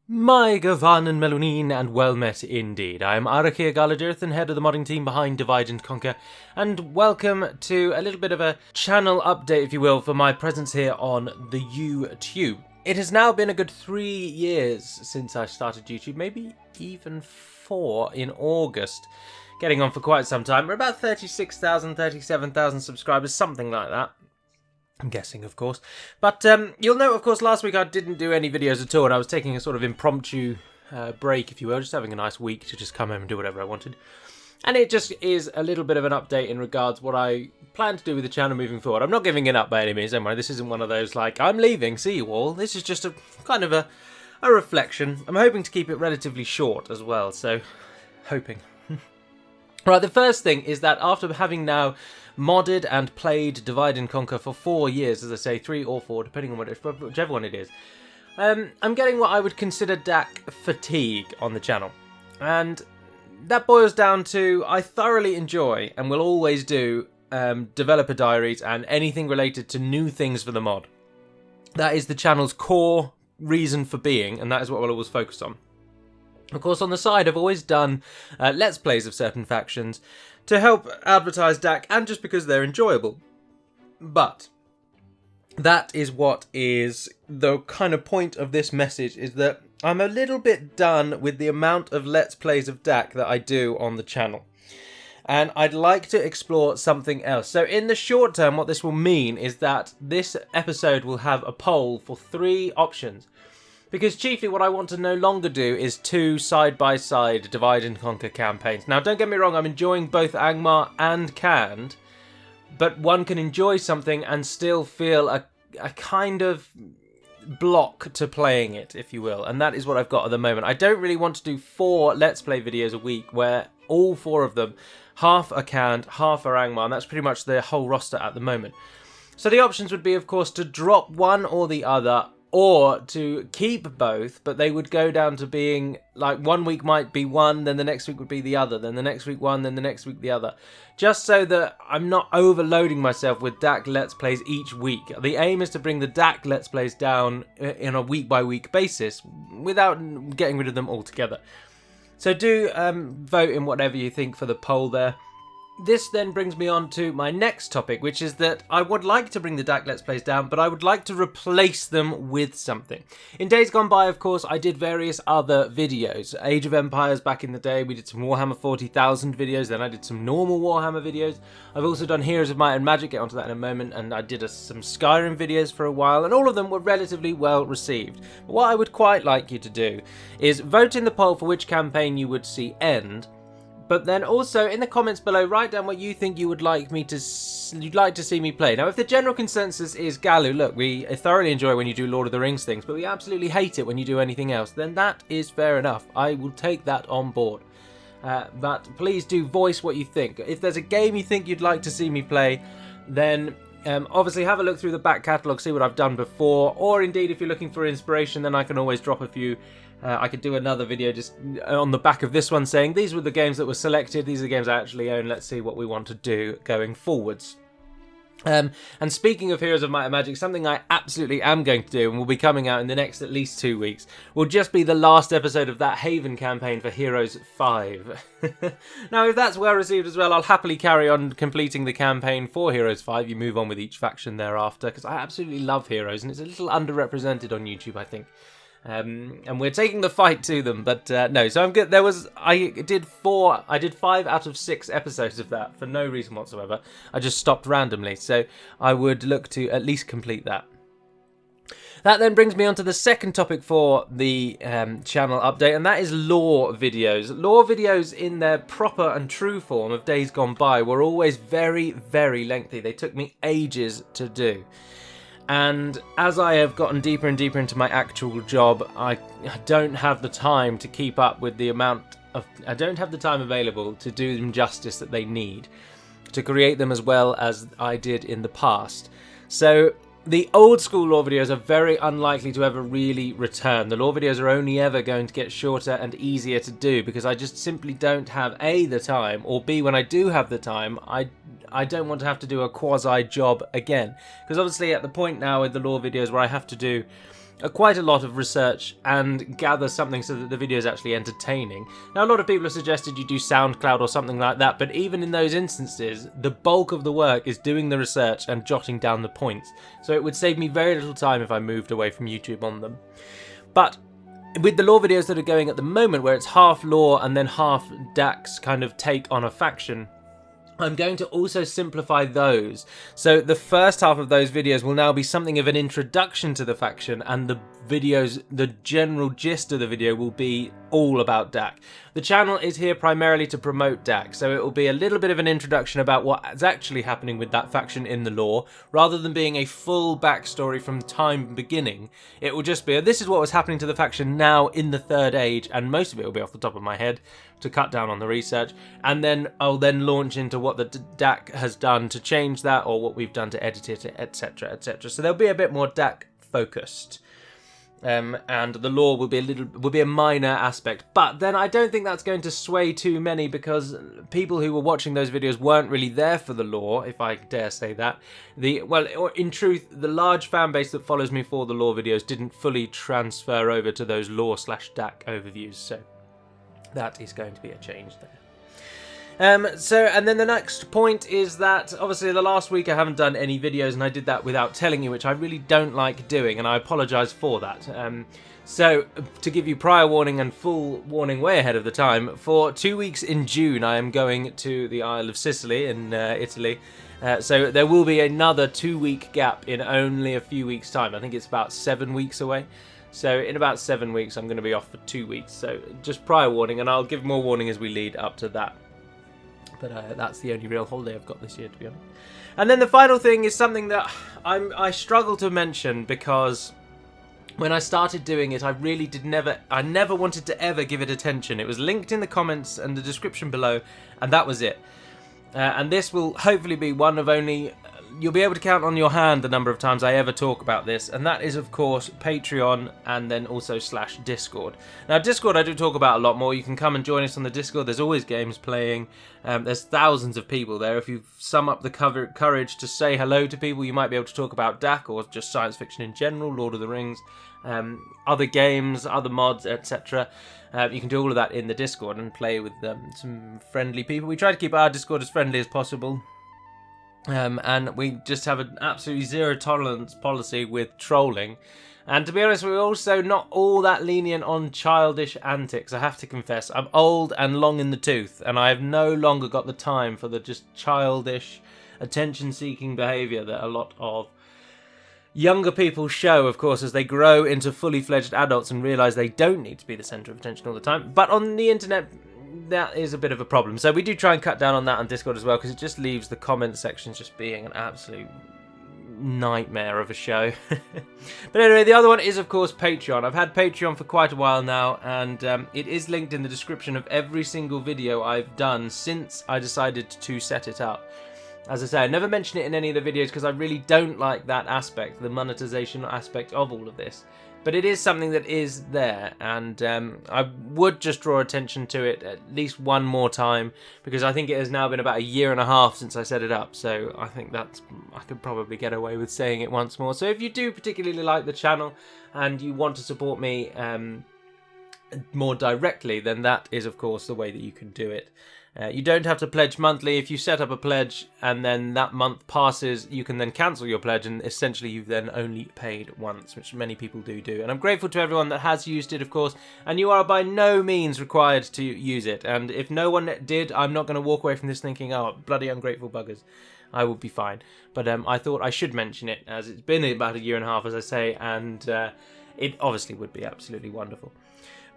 My Gavan and Melonin, and well met indeed. I am Arakir Galadirth, head of the modding team behind Divide and Conquer, and welcome to a little bit of a channel update, if you will, for my presence here on the YouTube. It has now been a good 3 years since I started YouTube, maybe even 4 in August. Getting on for quite some time. We're about 36,000, 37,000 subscribers, something like that. I'm guessing, of course. But you'll note, of course, last week I didn't do any videos at all, and I was taking a sort of impromptu break, if you will, just having a nice week to just come home and do whatever I wanted. And it just is a little bit of an update in regards what I plan to do with the channel moving forward. I'm not giving it up by any means, don't worry. This isn't one of those, like, I'm leaving, see you all. This is just a kind of a reflection. I'm hoping to keep it relatively short as well, so hoping. Right, the first thing is that after having now modded and played Divide and Conquer for 4 years, as I say, 3 or 4, depending on whichever one it is, I'm getting what I would consider DaC fatigue on the channel. And that boils down to I thoroughly enjoy, and will always do, developer diaries and anything related to new things for the mod. That is the channel's core reason for being, and that is what we'll always focus on. Of course, on the side, I've always done Let's Plays of certain factions to help advertise DaC, and just because they're enjoyable. But that is what is the kind of point of this message, is that I'm a little bit done with the amount of Let's Plays of DaC that I do on the channel. And I'd like to explore something else. So in the short term, what this will mean is that this episode will have a poll for 3 options. Because chiefly what I want to no longer do is 2 side-by-side Divide and Conquer campaigns. Now, don't get me wrong, I'm enjoying both Angmar and Canned, but one can enjoy something and still feel a kind of block to playing it, if you will, and that is what I've got at the moment. I don't really want to do 4 Let's Play videos a week where all 4 of them, half are Canned, half are Angmar, and that's pretty much the whole roster at the moment. So the options would be, of course, to drop one or the other, or to keep both, but they would go down to being, like, one week might be one, then the next week would be the other, then the next week one, then the next week the other. Just so that I'm not overloading myself with DaC Let's Plays each week. The aim is to bring the DaC Let's Plays down in a week-by-week basis, without getting rid of them altogether. So do vote in whatever you think for the poll there. This then brings me on to my next topic, which is that I would like to bring the DaC Let's Plays down, but I would like to replace them with something. In days gone by, of course, I did various other videos. Age of Empires back in the day, we did some Warhammer 40,000 videos, then I did some normal Warhammer videos. I've also done Heroes of Might and Magic, get onto that in a moment, and I did some Skyrim videos for a while, and all of them were relatively well received. But what I would quite like you to do is vote in the poll for which campaign you would see end. But then also in the comments below, write down what you think you would like to see me play. Now, if the general consensus is, Galu, look, we thoroughly enjoy when you do Lord of the Rings things, but we absolutely hate it when you do anything else, then that is fair enough. I will take that on board. But please do voice what you think. If there's a game you think you'd like to see me play, then obviously have a look through the back catalogue, see what I've done before, or indeed if you're looking for inspiration, then I can always drop a few. I could do another video just on the back of this one saying these were the games that were selected, these are the games I actually own, let's see what we want to do going forwards. And speaking of Heroes of Might and Magic, something I absolutely am going to do and will be coming out in the next at least 2 weeks will just be the last episode of that Haven campaign for Heroes 5. Now, if that's well received as well, I'll happily carry on completing the campaign for Heroes 5. You move on with each faction thereafter, because I absolutely love Heroes, and it's a little underrepresented on YouTube, I think. And we're taking the fight to them, but no. So I'm good. I did 5 out of 6 episodes of that for no reason whatsoever. I just stopped randomly, so I would look to at least complete that. That then brings me on to the second topic for the channel update, and that is lore videos. Lore videos in their proper and true form of days gone by were always very, very lengthy. They took me ages to do. And as I have gotten deeper and deeper into my actual job, I don't have the time to keep up with the amount of... I don't have the time available to do them justice that they need, to create them as well as I did in the past. So the old school lore videos are very unlikely to ever really return. The lore videos are only ever going to get shorter and easier to do, because I just simply don't have A, the time, or B, when I do have the time, I don't want to have to do a quasi job again. Because obviously at the point now with the lore videos where I have to do quite a lot of research and gather something so that the video is actually entertaining. Now, a lot of people have suggested you do SoundCloud or something like that, but even in those instances, the bulk of the work is doing the research and jotting down the points. So it would save me very little time if I moved away from YouTube on them. But with the lore videos that are going at the moment, where it's half lore and then half DaC's kind of take on a faction, I'm going to also simplify those. So the first half of those videos will now be something of an introduction to the faction, and the general gist of the video will be all about DaC. The channel is here primarily to promote DaC, so it will be a little bit of an introduction about what's actually happening with that faction in the lore, rather than being a full backstory from time beginning. It will just be, this is what was happening to the faction now in the Third Age, and most of it will be off the top of my head to cut down on the research, and then I'll then launch into what the DaC has done to change that, or what we've done to edit it, etc, etc. So there'll be a bit more DaC focused. And the lore will be a minor aspect, but then I don't think that's going to sway too many, because people who were watching those videos weren't really there for the lore, if I dare say that. In truth, the large fan base that follows me for the lore videos didn't fully transfer over to those lore/DaC overviews, so that is going to be a change there. And then the next point is that obviously the last week I haven't done any videos, and I did that without telling you, which I really don't like doing, and I apologise for that. So to give you prior warning and full warning way ahead of the time, for 2 weeks in June I am going to the Isle of Sicily in Italy. So there will be another 2-week gap in only a few weeks' time. I think it's about 7 weeks away. So in about 7 weeks I'm going to be off for 2 weeks. So just prior warning, and I'll give more warning as we lead up to that. But that's the only real holiday I've got this year, to be honest. And then the final thing is something that I struggle to mention, because when I started doing it, I never wanted to ever give it attention. It was linked in the comments and the description below, and that was it. And this will hopefully be one of only... You'll be able to count on your hand the number of times I ever talk about this, and that is, of course, Patreon, and then also /Discord. Now, Discord I do talk about a lot more. You can come and join us on the Discord. There's always games playing. There's thousands of people there. If you sum up the courage to say hello to people, you might be able to talk about DaC, or just science fiction in general, Lord of the Rings, other games, other mods, etc. You can do all of that in the Discord and play with some friendly people. We try to keep our Discord as friendly as possible. And we just have an absolutely zero tolerance policy with trolling. And to be honest, we're also not all that lenient on childish antics. I have to confess, I'm old and long in the tooth, and I have no longer got the time for the just childish, attention-seeking behaviour that a lot of younger people show, of course, as they grow into fully fledged adults and realise they don't need to be the centre of attention all the time. But on the internet, that is a bit of a problem. So we do try and cut down on that on Discord as well, because it just leaves the comment sections just being an absolute nightmare of a show. But anyway, the other one is, of course, Patreon. I've had Patreon for quite a while now, and it is linked in the description of every single video I've done since I decided to set it up. As I say, I never mention it in any of the videos because I really don't like that aspect, the monetization aspect of all of this. But it is something that is there, and I would just draw attention to it at least one more time, because I think it has now been about 1.5 years since I set it up, so I think I could probably get away with saying it once more. So if you do particularly like the channel and you want to support me more directly, then that is, of course, the way that you can do it. You don't have to pledge monthly. If you set up a pledge and then that month passes, you can then cancel your pledge, and essentially you've then only paid once, which many people do. And I'm grateful to everyone that has used it, of course, and you are by no means required to use it. And if no one did, I'm not going to walk away from this thinking, oh, bloody ungrateful buggers. I will be fine. But I thought I should mention it, as it's been about 1.5 years, as I say, and it obviously would be absolutely wonderful.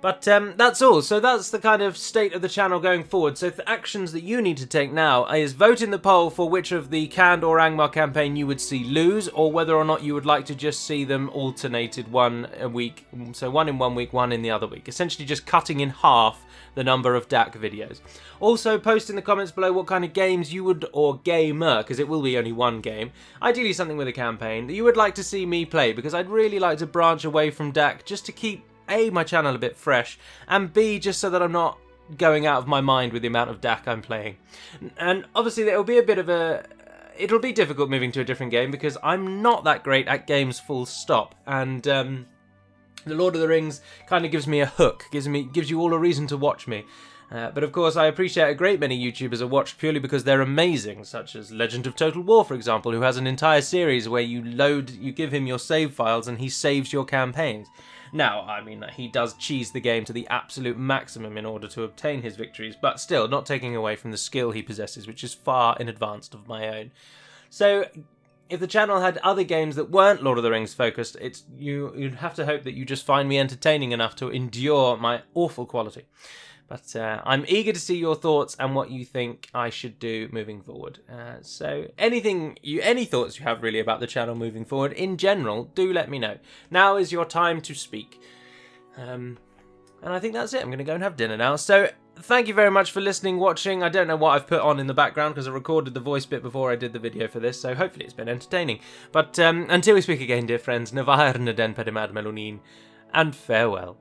But that's all. So that's the kind of state of the channel going forward. So the actions that you need to take now is vote in the poll for which of the Canned or Angmar campaign you would see lose, or whether or not you would like to just see them alternated one a week. So one in 1 week, one in the other week. Essentially just cutting in half the number of DaC videos. Also post in the comments below what kind of games you would, or gamer, because it will be only one game, ideally something with a campaign, that you would like to see me play, because I'd really like to branch away from DaC just to keep A, my channel a bit fresh, and B, just so that I'm not going out of my mind with the amount of DaC I'm playing. And obviously it'll be a bit of a... It'll be difficult moving to a different game, because I'm not that great at games full stop, and The Lord of the Rings kind of gives me a hook, gives you all a reason to watch me. But of course, I appreciate a great many YouTubers are watched purely because they're amazing, such as Legend of Total War, for example, who has an entire series where you give him your save files and he saves your campaigns. Now, I mean, he does cheese the game to the absolute maximum in order to obtain his victories, but still, not taking away from the skill he possesses, which is far in advance of my own. So, if the channel had other games that weren't Lord of the Rings focused, you'd have to hope that you just find me entertaining enough to endure my awful quality. But I'm eager to see your thoughts and what you think I should do moving forward. So any thoughts you have really about the channel moving forward in general, do let me know. Now is your time to speak. And I think that's it. I'm going to go and have dinner now. So thank you very much for listening, watching. I don't know what I've put on in the background because I recorded the voice bit before I did the video for this. So hopefully it's been entertaining. But until we speak again, dear friends, na bhair na den pedimad melunin, and farewell.